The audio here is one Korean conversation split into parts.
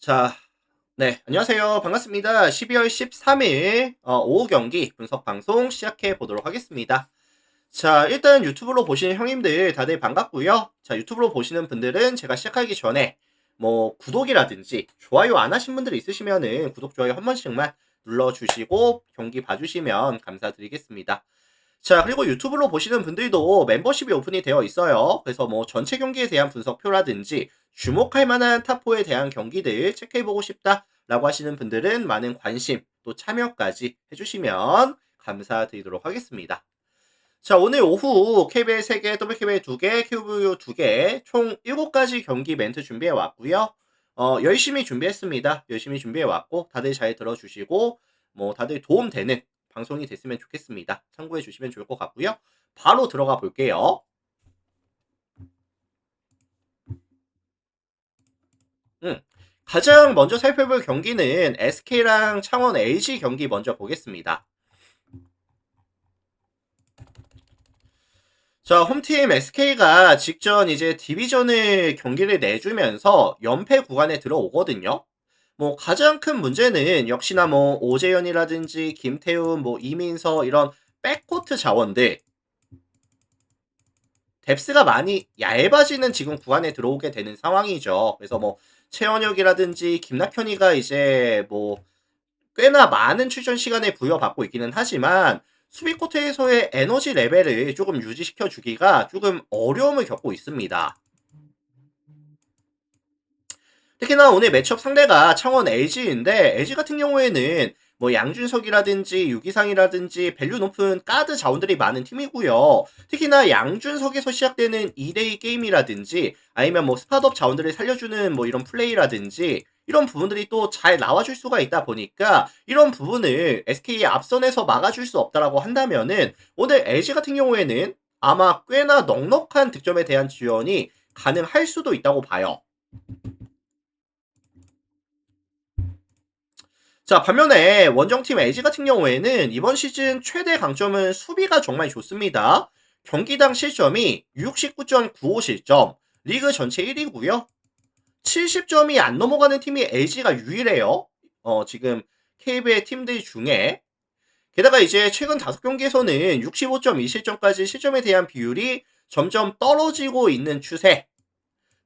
자, 네, 안녕하세요. 반갑습니다. 12월 13일 오후 경기 분석 방송 시작해 보도록 하겠습니다. 자, 일단 유튜브로 보시는 형님들 다들 반갑고요. 자, 유튜브로 보시는 분들은 제가 시작하기 전에 뭐 구독이라든지 좋아요 안 하신 분들 있으시면은 구독, 좋아요 한 번씩만 눌러주시고 경기 봐주시면 감사드리겠습니다. 자, 그리고 유튜브로 보시는 분들도 멤버십이 오픈이 되어 있어요. 그래서 뭐 전체 경기에 대한 분석표라든지 주목할 만한 탑4에 대한 경기들 체크해보고 싶다라고 하시는 분들은 많은 관심 또 참여까지 해주시면 감사드리도록 하겠습니다. 자, 오늘 오후 KBL 3개, WKBL 2개, KBO 2개, 총 7가지 경기 멘트 준비해 왔고요. 열심히 준비했습니다. 열심히 준비해 왔고, 다들 잘 들어주시고, 뭐, 다들 도움되는 방송이 됐으면 좋겠습니다. 참고해 주시면 좋을 것 같고요. 바로 들어가 볼게요. 가장 먼저 살펴볼 경기는 SK랑 창원 LG 경기 먼저 보겠습니다. 자, 홈팀 SK가 직전 이제 디비전을 경기를 내주면서 연패 구간에 들어오거든요. 뭐 가장 큰 문제는 역시나 뭐 오재현이라든지 김태훈, 뭐 이민서 이런 백코트 자원들 뎁스가 많이 얇아지는 지금 구간에 들어오게 되는 상황이죠. 그래서 뭐 최원혁이라든지 김낙현이가 이제 뭐 꽤나 많은 출전 시간을 부여받고 있기는 하지만 수비 코트에서의 에너지 레벨을 조금 유지시켜 주기가 조금 어려움을 겪고 있습니다. 특히나 오늘 매치업 상대가 창원 LG인데 LG 같은 경우에는 뭐 양준석이라든지 유기상이라든지 밸류 높은 가드 자원들이 많은 팀이고요. 특히나 양준석에서 시작되는 2대2 게임이라든지 아니면 뭐 스팟업 자원들을 살려주는 뭐 이런 플레이라든지 이런 부분들이 또 잘 나와줄 수가 있다 보니까 이런 부분을 SK의 앞선에서 막아줄 수 없다라고 한다면은 오늘 LG 같은 경우에는 아마 꽤나 넉넉한 득점에 대한 지원이 가능할 수도 있다고 봐요. 자, 반면에 원정팀 LG 같은 경우에는 이번 시즌 최대 강점은 수비가 정말 좋습니다. 경기당 실점이 69.95 실점, 리그 전체 1위고요. 70점이 안 넘어가는 팀이 LG가 유일해요. 지금 KBL 팀들 중에. 게다가 이제 최근 5경기에서는 65.2 실점까지 실점에 대한 비율이 점점 떨어지고 있는 추세.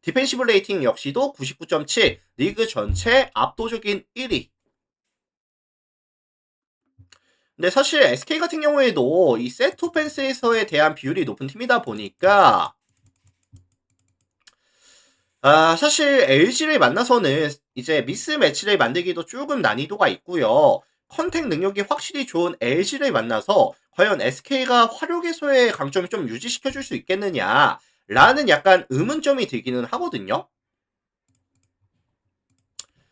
디펜시브 레이팅 역시도 99.7, 리그 전체 압도적인 1위. 근데 사실 SK 같은 경우에도 이 세트 오펜스에서에 대한 비율이 높은 팀이다 보니까 사실 LG를 만나서는 이제 미스 매치를 만들기도 조금 난이도가 있고요. 컨택 능력이 확실히 좋은 LG를 만나서 과연 SK가 화력에서의 강점을 좀 유지시켜 줄 수 있겠느냐라는 약간 의문점이 들기는 하거든요.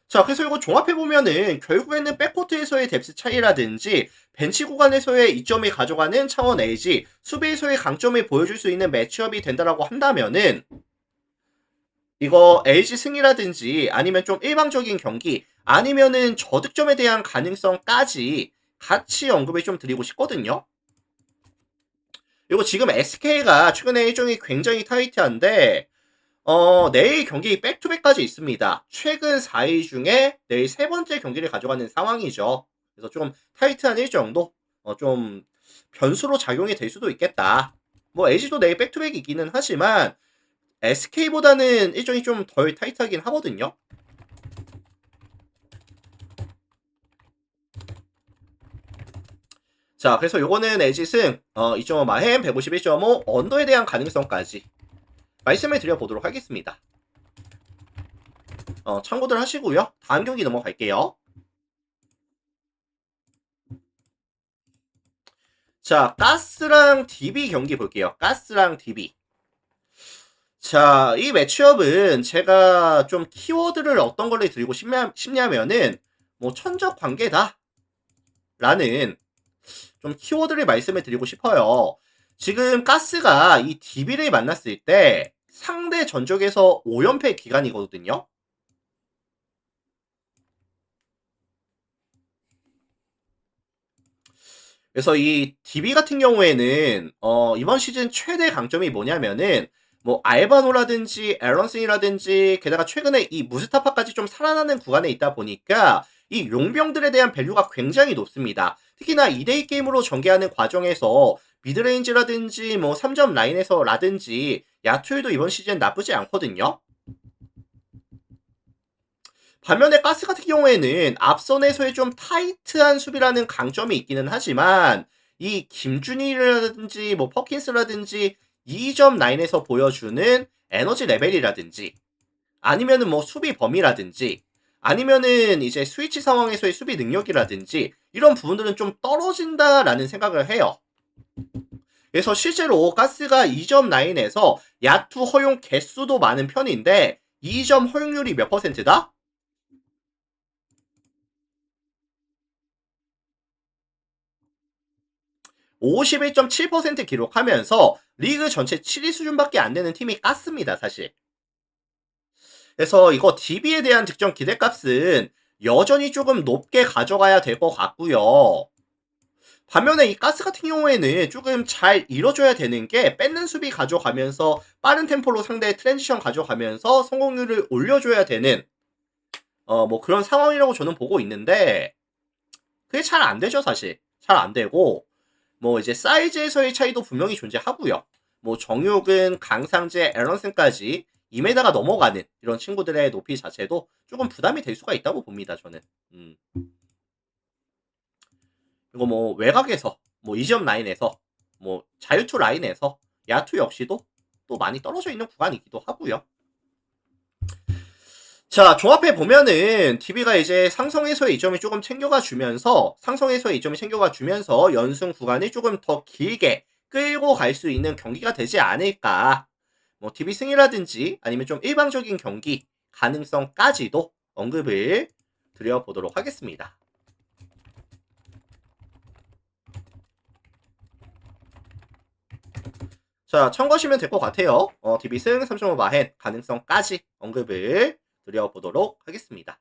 자, 그래서 이거 종합해보면은 결국에는 백코트에서의 뎁스 차이라든지 벤치 구간에서의 이점을 가져가는 창원 LG, 수비에서의 강점을 보여줄 수 있는 매치업이 된다라고 한다면은 이거 LG 승이라든지 아니면 좀 일방적인 경기 아니면은 저득점에 대한 가능성까지 같이 언급을 좀 드리고 싶거든요. 이거 지금 SK가 최근에 일정이 굉장히 타이트한데 내일 경기 백투백까지 있습니다. 최근 4일 중에 내일 세 번째 경기를 가져가는 상황이죠. 그래서 좀 타이트한 일정도 좀 변수로 작용이 될 수도 있겠다. 뭐 LG도 내일 백투백이 있기는 하지만 SK보다는 일정이 좀 덜 타이트하긴 하거든요. 자, 그래서 요거는 LG승 2.5 마햄 151.5 언더에 대한 가능성까지 말씀을 드려보도록 하겠습니다. 참고들 하시고요. 다음 경기 넘어갈게요. 자, 가스랑 DB 경기 볼게요. 가스랑 DB. 자, 이 매치업은 제가 좀 키워드를 어떤 걸로 드리고 싶냐면은 뭐 천적 관계다 라는 좀 키워드를 말씀을 드리고 싶어요. 지금 가스가 이 DB를 만났을 때 상대 전적에서 5연패 기간이거든요. 그래서 이 DB 같은 경우에는 이번 시즌 최대 강점이 뭐냐면은 뭐 알바노라든지 에런슨이라든지 게다가 최근에 이 무스타파까지 좀 살아나는 구간에 있다 보니까 이 용병들에 대한 밸류가 굉장히 높습니다. 특히나 2대2 게임으로 전개하는 과정에서 미드레인지라든지 뭐 3점 라인에서라든지 야투율도 이번 시즌 나쁘지 않거든요. 반면에 가스 같은 경우에는 앞선에서의 좀 타이트한 수비라는 강점이 있기는 하지만 이 김준희라든지 뭐 퍼킨스라든지 2점 라인에서 보여주는 에너지 레벨이라든지 아니면은 뭐 수비 범위라든지 아니면은 이제 스위치 상황에서의 수비 능력이라든지 이런 부분들은 좀 떨어진다라는 생각을 해요. 그래서 실제로 가스가 2점 라인에서 야투 허용 개수도 많은 편인데 2점 허용률이 몇 퍼센트다? 51.7% 기록하면서 리그 전체 7위 수준밖에 안 되는 팀이 깠습니다, 사실. 그래서 이거 DB에 대한 득점 기대값은 여전히 조금 높게 가져가야 될 것 같고요. 반면에 이 가스 같은 경우에는 조금 잘 이뤄줘야 되는 게 뺏는 수비 가져가면서 빠른 템포로 상대의 트랜지션 가져가면서 성공률을 올려줘야 되는 뭐 그런 상황이라고 저는 보고 있는데 그게 잘 안 되죠, 사실. 잘 안 되고 뭐 이제 사이즈에서의 차이도 분명히 존재하고요. 뭐 정육은 강상재, 에런슨까지 2m가 넘어가는 이런 친구들의 높이 자체도 조금 부담이 될 수가 있다고 봅니다. 저는. 그리고 뭐 외곽에서 뭐 이점 라인에서 뭐 자유투 라인에서 야투 역시도 또 많이 떨어져 있는 구간이기도 하고요. 자, 종합해 보면은 DB가 이제 상성에서의 이점을 조금 챙겨가 주면서 상성에서의 이점을 챙겨가 주면서 연승 구간을 조금 더 길게 끌고 갈 수 있는 경기가 되지 않을까. 뭐 DB 승이라든지 아니면 좀 일방적인 경기 가능성까지도 언급을 드려보도록 하겠습니다. 자, 참고하시면 될 것 같아요. DB 승 3.5 마헨 가능성까지 언급을 드려보도록 하겠습니다.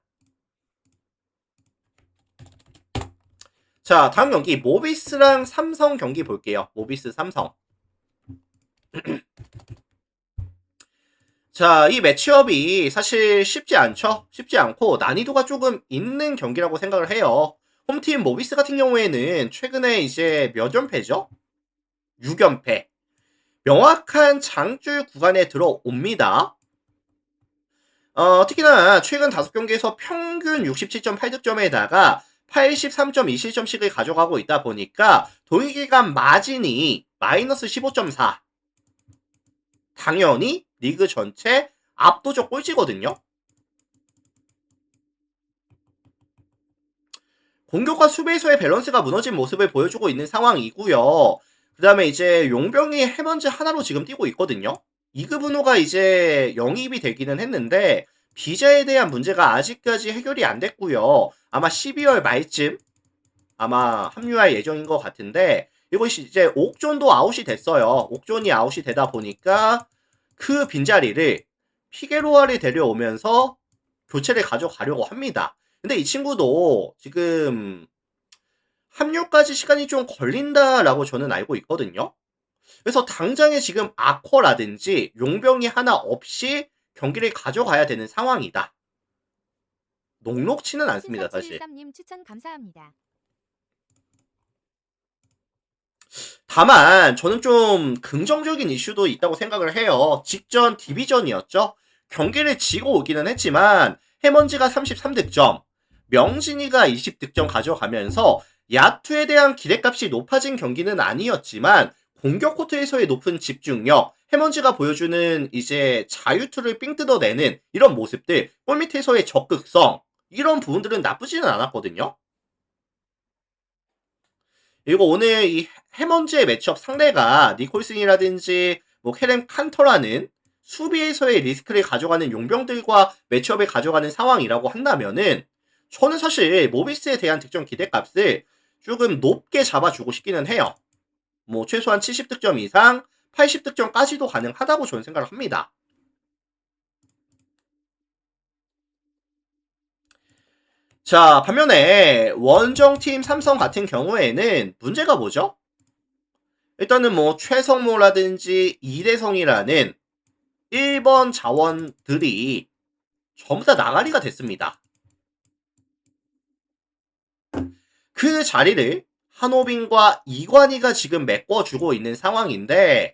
자, 다음 경기 모비스랑 삼성 경기 볼게요. 모비스 삼성. 자, 이 매치업이 사실 쉽지 않죠? 쉽지 않고 난이도가 조금 있는 경기라고 생각을 해요. 홈팀 모비스 같은 경우에는 최근에 이제 몇 연패죠? 6연패. 명확한 장줄 구간에 들어옵니다. 특히나 최근 5경기에서 평균 67.8득점에다가 83.2실점씩을 가져가고 있다 보니까 동일기간 마진이 마이너스 15.4. 당연히 리그 전체 압도적 꼴찌거든요. 공격과 수비에서의 밸런스가 무너진 모습을 보여주고 있는 상황이고요. 그 다음에 이제 용병이 해먼즈 하나로 지금 뛰고 있거든요. 이급 은호가 이제 영입이 되기는 했는데 비자에 대한 문제가 아직까지 해결이 안 됐고요. 아마 12월 말쯤 아마 합류할 예정인 것 같은데 이것이 이제 옥존도 아웃이 됐어요. 옥존이 아웃이 되다 보니까 그 빈자리를 피게로아를 데려오면서 교체를 가져가려고 합니다. 근데 이 친구도 지금 합류까지 시간이 좀 걸린다라고 저는 알고 있거든요. 그래서 당장에 지금 아커라든지 용병이 하나 없이 경기를 가져가야 되는 상황이다. 녹록치는 않습니다, 사실. 님 추천 감사합니다. 다만 저는 좀 긍정적인 이슈도 있다고 생각을 해요. 직전 디비전이었죠. 경기를 지고 오기는 했지만 해먼지가 33득점, 명진이가 20득점 가져가면서 야투에 대한 기대값이 높아진 경기는 아니었지만 공격 코트에서의 높은 집중력, 해먼지가 보여주는 이제 자유투를 삥 뜯어내는 이런 모습들, 골 밑에서의 적극성 이런 부분들은 나쁘지는 않았거든요. 그리고 오늘 이 해먼즈의 매치업 상대가 니콜슨이라든지 뭐 케렘 칸터라는 수비에서의 리스크를 가져가는 용병들과 매치업을 가져가는 상황이라고 한다면은 저는 사실 모비스에 대한 득점 기대값을 조금 높게 잡아주고 싶기는 해요. 뭐 최소한 70득점 이상, 80득점까지도 가능하다고 저는 생각을 합니다. 자, 반면에 원정팀 삼성 같은 경우에는 문제가 뭐죠? 일단은 뭐 최성모라든지 이대성이라는 1번 자원들이 전부 다 나가리가 됐습니다. 그 자리를 한호빈과 이관희가 지금 메꿔주고 있는 상황인데,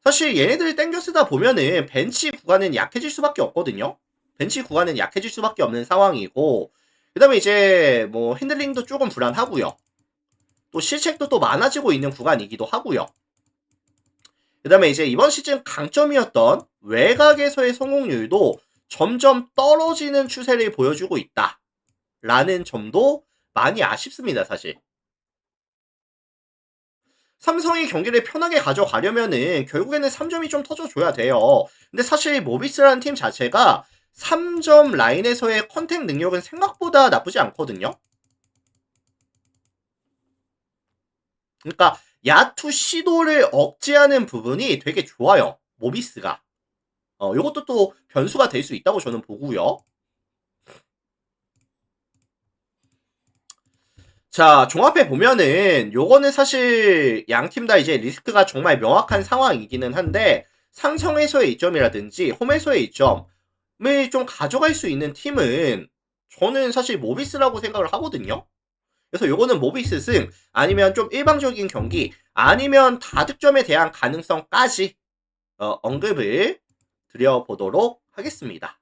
사실 얘네들이 땡겨 쓰다 보면은 벤치 구간은 약해질 수밖에 없거든요. 벤치 구간은 약해질 수밖에 없는 상황이고, 그 다음에 이제 뭐 핸들링도 조금 불안하고요. 또 실책도 또 많아지고 있는 구간이기도 하고요. 그 다음에 이제 이번 시즌 강점이었던 외곽에서의 성공률도 점점 떨어지는 추세를 보여주고 있다 라는 점도 많이 아쉽습니다, 사실. 삼성이 경기를 편하게 가져가려면은 결국에는 3점이 좀 터져줘야 돼요. 근데 사실 모비스라는 팀 자체가 3점 라인에서의 컨택 능력은 생각보다 나쁘지 않거든요. 그러니까 야투 시도를 억제하는 부분이 되게 좋아요. 모비스가. 요것도 또 변수가 될 수 있다고 저는 보고요. 자, 종합해 보면은 요거는 사실 양 팀 다 이제 리스크가 정말 명확한 상황이기는 한데, 상성에서의 이점이라든지 홈에서의 이점을 좀 가져갈 수 있는 팀은 저는 사실 모비스라고 생각을 하거든요. 그래서 요거는 모비스 승, 아니면 좀 일방적인 경기, 아니면 다득점에 대한 가능성까지 언급을 드려보도록 하겠습니다.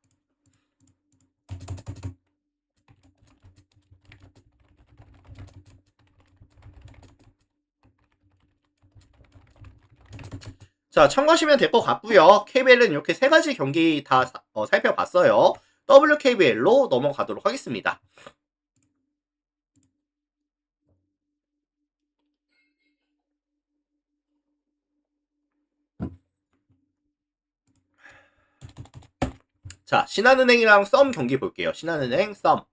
자, 참고하시면 될 것 같고요. KBL은 이렇게 세 가지 경기 다 살펴봤어요. WKBL로 넘어가도록 하겠습니다. 자, 신한은행이랑 썸 경기 볼게요. 신한은행 썸.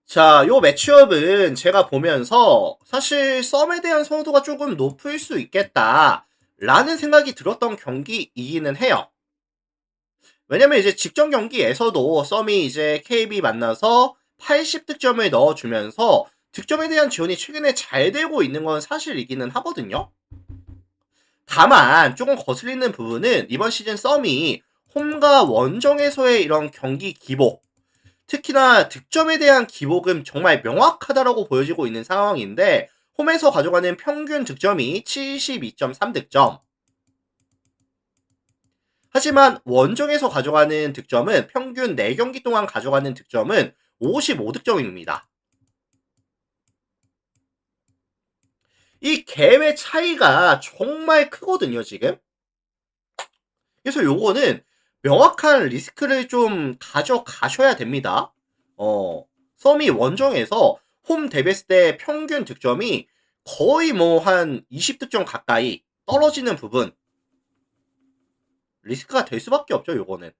자, 요 매치업은 제가 보면서 사실 썸에 대한 선호도가 조금 높을 수 있겠다 라는 생각이 들었던 경기이기는 해요. 왜냐면 이제 직전 경기에서도 썸이 이제 KB 만나서 80득점을 넣어주면서 득점에 대한 지원이 최근에 잘 되고 있는 건 사실이기는 하거든요. 다만 조금 거슬리는 부분은 이번 시즌 썸이 홈과 원정에서의 이런 경기 기복, 특히나 득점에 대한 기복은 정말 명확하다라고 보여지고 있는 상황인데, 홈에서 가져가는 평균 득점이 72.3득점, 하지만 원정에서 가져가는 득점은 평균 4경기 동안 가져가는 득점은 55득점입니다. 이 갭의 차이가 정말 크거든요, 지금. 그래서 요거는 명확한 리스크를 좀 가져가셔야 됩니다. 썸이 원정에서 홈 데뷔했을 때 평균 득점이 거의 뭐 한 20득점 가까이 떨어지는 부분, 리스크가 될 수밖에 없죠, 요거는.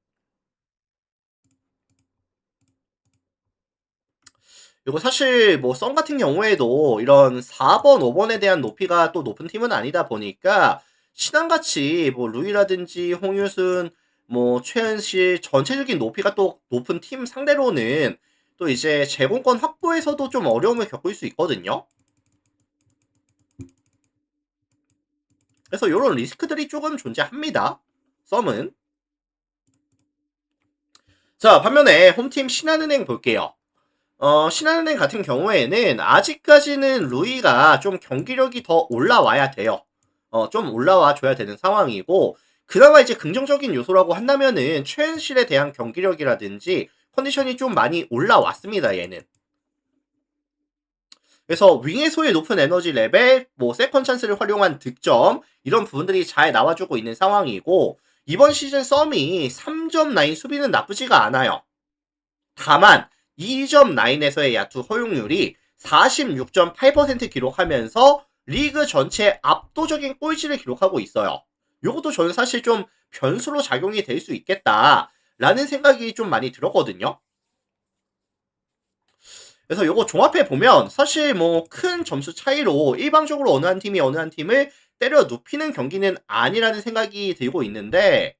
그리고 사실 뭐 썸 같은 경우에도 이런 4번, 5번에 대한 높이가 또 높은 팀은 아니다 보니까 신한같이 뭐 루이라든지 홍유순, 뭐 최은실 전체적인 높이가 또 높은 팀 상대로는 또 이제 제공권 확보에서도 좀 어려움을 겪을 수 있거든요. 그래서 이런 리스크들이 조금 존재합니다. 썸은. 자, 반면에 홈팀 신한은행 볼게요. 신한은행 같은 경우에는 아직까지는 루이가 좀 경기력이 더 올라와야 돼요. 좀 올라와 줘야 되는 상황이고, 그나마 이제 긍정적인 요소라고 한다면은 최은실에 대한 경기력이라든지 컨디션이 좀 많이 올라왔습니다, 얘는. 그래서 윙에서의 높은 에너지 레벨, 뭐 세컨 찬스를 활용한 득점, 이런 부분들이 잘 나와주고 있는 상황이고, 이번 시즌 썸이 3점 라인 수비는 나쁘지가 않아요. 다만 2점 라인에서의 야투 허용률이 46.8% 기록하면서 리그 전체 압도적인 꼴찌를 기록하고 있어요. 요것도 저는 사실 좀 변수로 작용이 될 수 있겠다라는 생각이 좀 많이 들었거든요. 그래서 요거 종합해 보면 사실 뭐 큰 점수 차이로 일방적으로 어느 한 팀이 어느 한 팀을 때려 눕히는 경기는 아니라는 생각이 들고 있는데,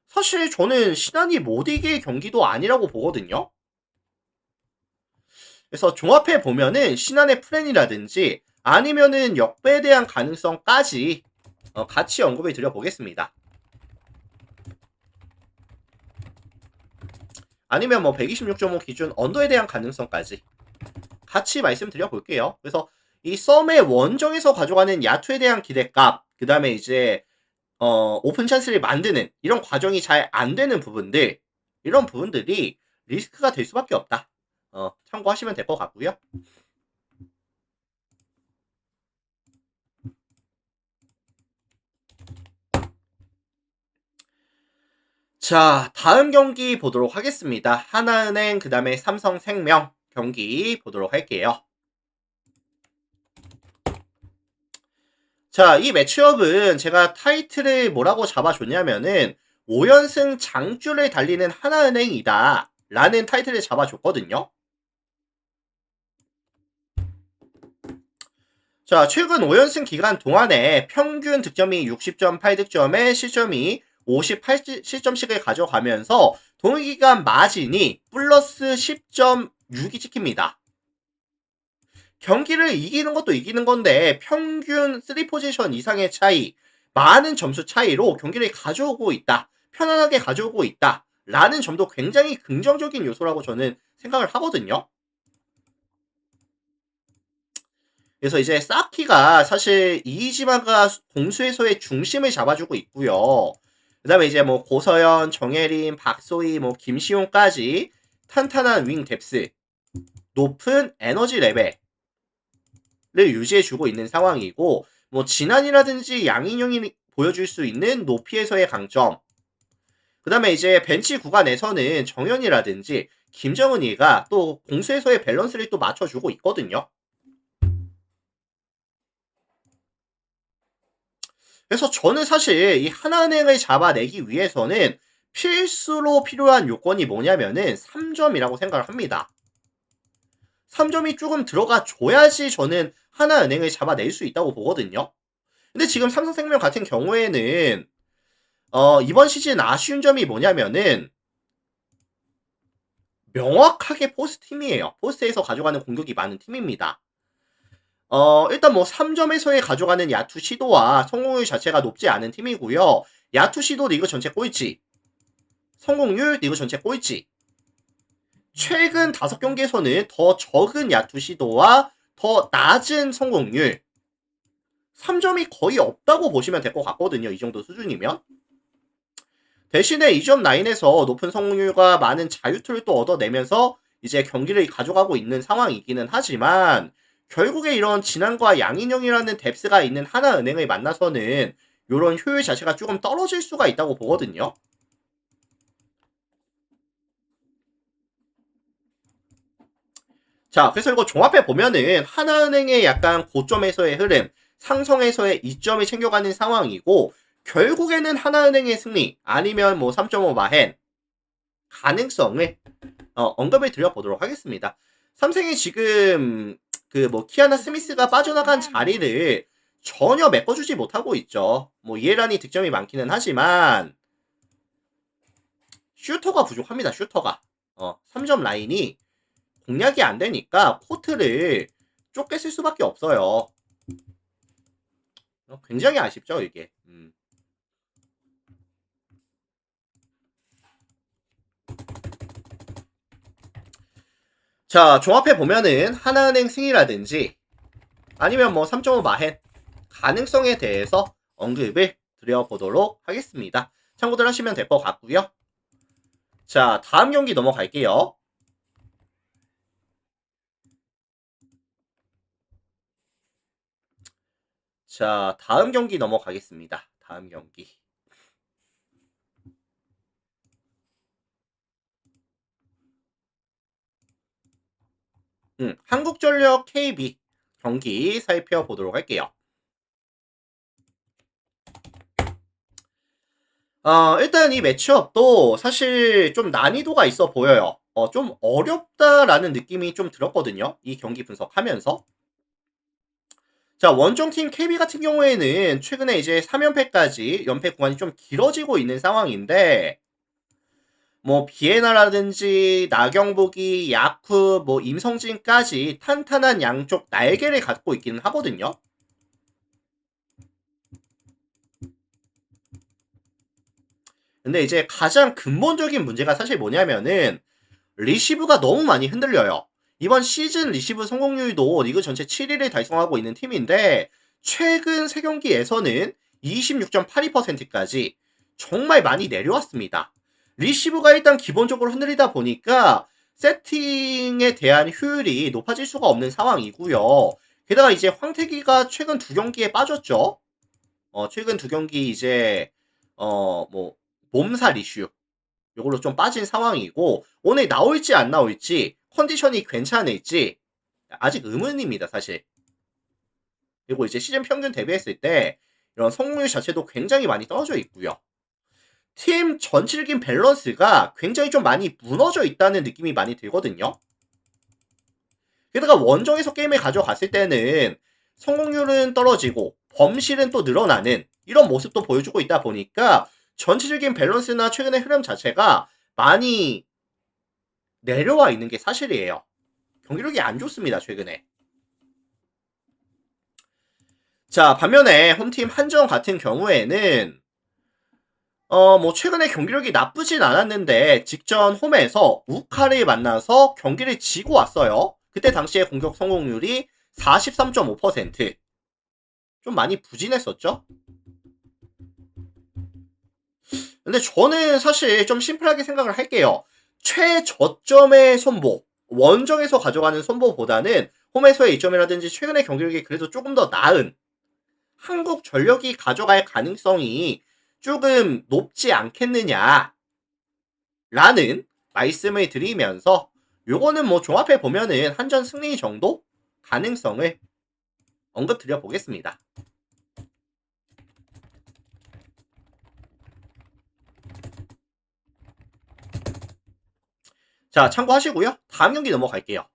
사실 저는 신한이 못 이길 경기도 아니라고 보거든요. 그래서 종합해 보면은 신한의 플랜이라든지 아니면은 역배에 대한 가능성까지 같이 언급을 드려보겠습니다. 아니면 뭐 126.5 기준 언더에 대한 가능성까지 같이 말씀드려 볼게요. 그래서 이 썸의 원정에서 가져가는 야투에 대한 기대값, 그 다음에 이제 오픈 찬스를 만드는 이런 과정이 잘 안 되는 부분들, 이런 부분들이 리스크가 될 수밖에 없다. 참고하시면 될 것 같고요. 자, 다음 경기 보도록 하겠습니다. 하나은행, 그 다음에 삼성생명 경기 보도록 할게요. 자, 이 매치업은 제가 타이틀을 뭐라고 잡아줬냐면은 5연승 장줄을 달리는 하나은행이다 라는 타이틀을 잡아줬거든요. 자, 최근 5연승 기간 동안에 평균 득점이 60점 8득점에 실점이 58실점씩을 가져가면서 동일기간 마진이 플러스 10.6이 찍힙니다. 경기를 이기는 것도 이기는 건데 평균 3포지션 이상의 차이, 많은 점수 차이로 경기를 가져오고 있다. 편안하게 가져오고 있다. 라는 점도 굉장히 긍정적인 요소라고 저는 생각을 하거든요. 그래서 이제 사키가 사실 이이지마가 공수에서의 중심을 잡아주고 있고요. 그 다음에 이제 뭐 고서연, 정혜린, 박소희, 뭐 김시용까지 탄탄한 윙 뎁스, 높은 에너지 레벨을 유지해주고 있는 상황이고, 뭐 진한이라든지 양인용이 보여줄 수 있는 높이에서의 강점, 그 다음에 이제 벤치 구간에서는 정현이라든지 김정은이가 또 공수에서의 밸런스를 또 맞춰주고 있거든요. 그래서 저는 사실 이 하나은행을 잡아내기 위해서는 필수로 필요한 요건이 뭐냐면은 3점이라고 생각을 합니다. 3점이 조금 들어가 줘야지 저는 하나은행을 잡아낼 수 있다고 보거든요. 근데 지금 삼성생명 같은 경우에는 이번 시즌 아쉬운 점이 뭐냐면은 명확하게 포스트팀이에요. 포스트에서 가져가는 공격이 많은 팀입니다. 일단 뭐 3점에서의 가져가는 야투 시도와 성공률 자체가 높지 않은 팀이고요. 야투 시도 리그 전체 꼴찌, 성공률 리그 전체 꼴찌. 최근 5경기에서는 더 적은 야투 시도와 더 낮은 성공률, 3점이 거의 없다고 보시면 될 것 같거든요. 이 정도 수준이면. 대신에 2점 라인에서 높은 성공률과 많은 자유투를 또 얻어내면서 이제 경기를 가져가고 있는 상황이기는 하지만 결국에 이런 진한과 양인영이라는 뎁스가 있는 하나은행을 만나서는 이런 효율 자체가 조금 떨어질 수가 있다고 보거든요. 자, 그래서 이거 종합해 보면은 하나은행의 약간 고점에서의 흐름, 상성에서의 이점을 챙겨가는 상황이고 결국에는 하나은행의 승리 아니면 뭐 3.5 마헨 가능성을 언급을 드려보도록 하겠습니다. 삼성이 지금 그 뭐 키아나 스미스가 빠져나간 자리를 전혀 메꿔주지 못하고 있죠. 뭐 이해란이 득점이 많기는 하지만 슈터가 부족합니다. 슈터가 3점 라인이 공략이 안 되니까 코트를 좁게 쓸 수밖에 없어요. 굉장히 아쉽죠 이게. 자, 종합해 보면은 하나은행 승이라든지 아니면 뭐 3.5 마헨 가능성에 대해서 언급을 드려보도록 하겠습니다. 참고들 하시면 될 것 같고요. 자, 다음 경기 넘어갈게요. 자, 다음 경기 넘어가겠습니다. 다음 경기. 한국전력 KB 경기 살펴보도록 할게요. 일단 이 매치업도 사실 좀 난이도가 있어 보여요. 좀 어렵다라는 느낌이 좀 들었거든요. 이 경기 분석하면서. 자, 원정팀 KB 같은 경우에는 최근에 이제 3연패까지 연패 구간이 좀 길어지고 있는 상황인데, 뭐, 비에나라든지 나경복이, 야쿠, 뭐, 임성진까지 탄탄한 양쪽 날개를 갖고 있기는 하거든요. 근데 이제 가장 근본적인 문제가 사실 뭐냐면은 리시브가 너무 많이 흔들려요. 이번 시즌 리시브 성공률도 리그 전체 7위를 달성하고 있는 팀인데 최근 3경기에서는 26.82%까지 정말 많이 내려왔습니다. 리시브가 일단 기본적으로 흔들리다 보니까 세팅에 대한 효율이 높아질 수가 없는 상황이고요. 게다가 이제 황태기가 최근 2경기에 빠졌죠. 최근 2경기 이제 뭐 몸살 이슈 요걸로 좀 빠진 상황이고 오늘 나올지 안 나올지 컨디션이 괜찮을지 아직 의문입니다 사실. 그리고 이제 시즌 평균 대비했을 때 이런 성공률 자체도 굉장히 많이 떨어져 있고요. 팀 전체적인 밸런스가 굉장히 좀 많이 무너져 있다는 느낌이 많이 들거든요. 게다가 원정에서 게임을 가져갔을 때는 성공률은 떨어지고 범실은 또 늘어나는 이런 모습도 보여주고 있다 보니까 전체적인 밸런스나 최근의 흐름 자체가 많이 내려와 있는 게 사실이에요. 경기력이 안 좋습니다, 최근에. 자, 반면에 홈팀 한정 같은 경우에는 뭐 최근에 경기력이 나쁘진 않았는데 직전 홈에서 우카를 만나서 경기를 지고 왔어요. 그때 당시에 공격 성공률이 43.5%. 좀 많이 부진했었죠? 근데 저는 사실 좀 심플하게 생각을 할게요. 최저점의 손보, 원정에서 가져가는 손보보다는 홈에서의 이점이라든지 최근의 경기력이 그래도 조금 더 나은 한국전력이 가져갈 가능성이 조금 높지 않겠느냐라는 말씀을 드리면서 요거는 뭐 종합해 보면은 한전 승리 정도 가능성을 언급드려 보겠습니다. 자, 참고하시고요. 다음 경기 넘어갈게요.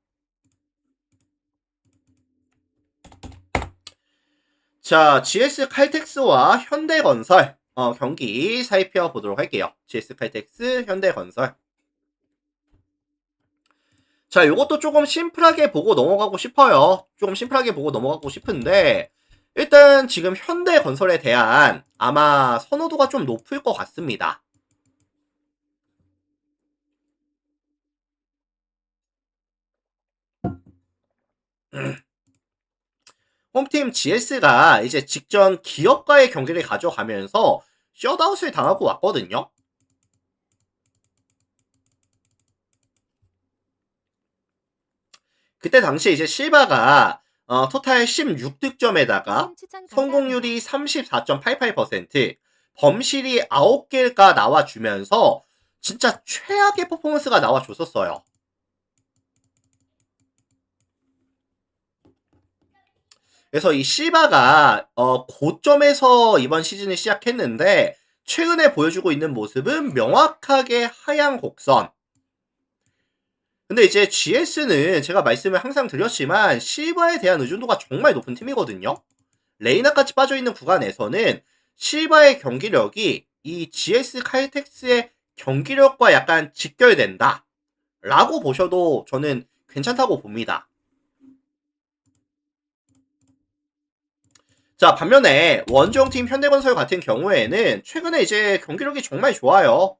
자, GS 칼텍스와 현대건설 경기 살펴보도록 할게요. GS 칼텍스, 현대건설. 자, 요것도 조금 심플하게 보고 넘어가고 싶어요. 조금 심플하게 보고 넘어가고 싶은데 일단 지금 현대건설에 대한 아마 선호도가 좀 높을 것 같습니다. 홈팀 GS가 이제 직전 기업과의 경기를 가져가면서 셧아웃을 당하고 왔거든요. 그때 당시에 이제 실바가 토탈 16득점에다가 성공률이 34.88%, 범실이 9개가 나와주면서 진짜 최악의 퍼포먼스가 나와줬었어요. 그래서 이 실바가 고점에서 이번 시즌을 시작했는데 최근에 보여주고 있는 모습은 명확하게 하향 곡선. 근데 이제 GS는 제가 말씀을 항상 드렸지만 실바에 대한 의존도가 정말 높은 팀이거든요. 레이나까지 빠져있는 구간에서는 실바의 경기력이 이 GS 칼텍스의 경기력과 약간 직결된다 라고 보셔도 저는 괜찮다고 봅니다. 자, 반면에 원정팀 현대건설 같은 경우에는 최근에 이제 경기력이 정말 좋아요.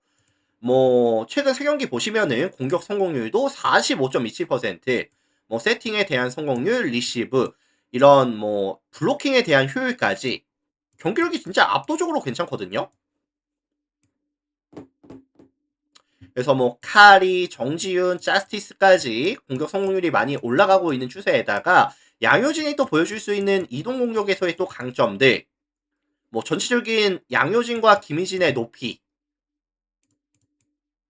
뭐 최근 3경기 보시면은 공격 성공률도 45.27%, 뭐 세팅에 대한 성공률, 리시브, 이런 뭐 블로킹에 대한 효율까지 경기력이 진짜 압도적으로 괜찮거든요. 그래서 뭐 카리, 정지윤, 자스티스까지 공격 성공률이 많이 올라가고 있는 추세에다가 양효진이 또 보여줄 수 있는 이동 공격에서의 또 강점들, 뭐 전체적인 양효진과 김희진의 높이,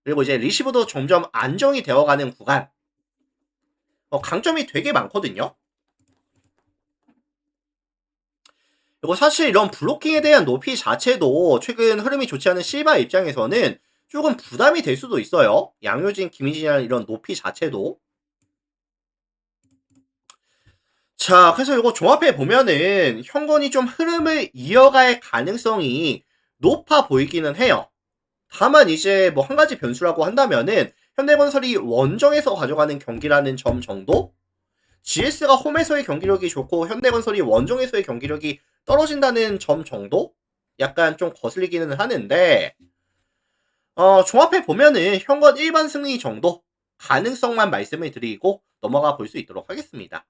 그리고 이제 리시브도 점점 안정이 되어가는 구간, 강점이 되게 많거든요. 그리고 사실 이런 블로킹에 대한 높이 자체도 최근 흐름이 좋지 않은 실바 입장에서는 조금 부담이 될 수도 있어요. 양효진, 김희진이라는 이런 높이 자체도. 자, 그래서 이거 종합해 보면은 현건이 좀 흐름을 이어갈 가능성이 높아 보이기는 해요. 다만 이제 뭐 한 가지 변수라고 한다면은 현대건설이 원정에서 가져가는 경기라는 점 정도? GS가 홈에서의 경기력이 좋고 현대건설이 원정에서의 경기력이 떨어진다는 점 정도? 약간 좀 거슬리기는 하는데 종합해 보면은 현권 일반 승리 정도 가능성만 말씀을 드리고 넘어가 볼 수 있도록 하겠습니다.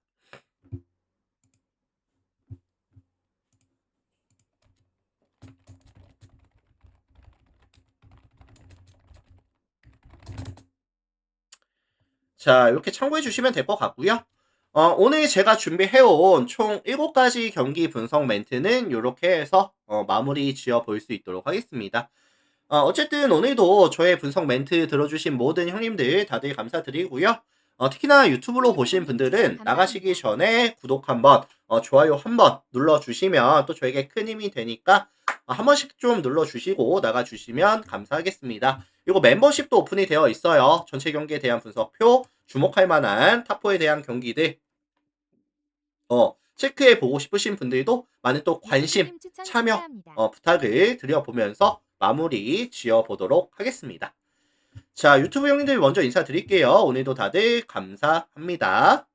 자, 이렇게 참고해 주시면 될 것 같고요. 오늘 제가 준비해온 총 7가지 경기 분석 멘트는 이렇게 해서 마무리 지어 볼 수 있도록 하겠습니다. 어쨌든 오늘도 저의 분석 멘트 들어주신 모든 형님들 다들 감사드리고요. 특히나 유튜브로 보신 분들은 나가시기 전에 구독 한번, 좋아요 한번 눌러주시면 또 저에게 큰 힘이 되니까 한 번씩 좀 눌러주시고 나가주시면 감사하겠습니다. 그리고 멤버십도 오픈이 되어 있어요. 전체 경기에 대한 분석표, 주목할 만한 탑4에 대한 경기들 체크해 보고 싶으신 분들도 많은 또 관심, 참여 부탁을 드려보면서 마무리 지어보도록 하겠습니다. 자, 유튜브 형님들 먼저 인사드릴게요. 오늘도 다들 감사합니다.